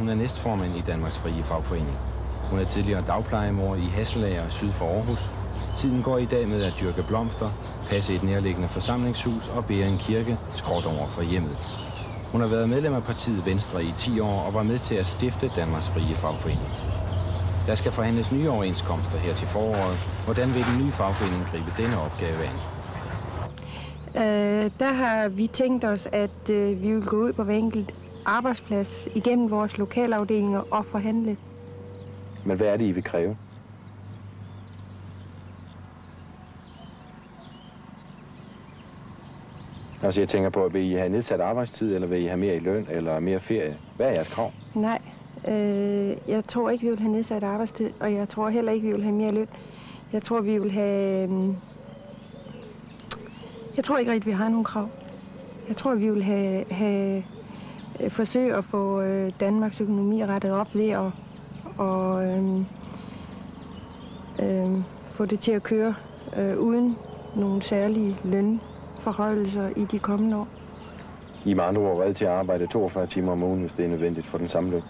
hun er næstformand i Danmarks Frie Fagforening. Hun er tidligere dagplejemor i Hasselager syd for Aarhus. Tiden går i dag med at dyrke blomster, passe et nærliggende forsamlingshus og bære en kirke skråt over for hjemmet. Hun har været medlem af partiet Venstre i 10 år og var med til at stifte Danmarks Frie Fagforening. Der skal forhandles nye overenskomster her til foråret. Hvordan vil den nye fagforening gribe denne opgave an? Der har vi tænkt os, at vi vil gå ud på hver enkelt arbejdsplads igennem vores lokalafdelinger og forhandle. Men hvad er det, I vil kræve? Altså jeg tænker på, vil I have nedsat arbejdstid, eller vil I have mere i løn, eller mere ferie? Hvad er jeres krav? Nej, jeg tror ikke, vi vil have nedsat arbejdstid, og jeg tror heller ikke, vi vil have mere løn. Jeg tror, vi vil have... Jeg tror ikke rigtig, vi har nogen krav. Jeg tror, vi vil have forsøge at få Danmarks økonomi rettet op ved at få det til at køre uden nogle særlige lønforhøjelser i de kommende år. I er med andre ord redde til at arbejde 42 timer om ugen, hvis det er nødvendigt for den samme løn?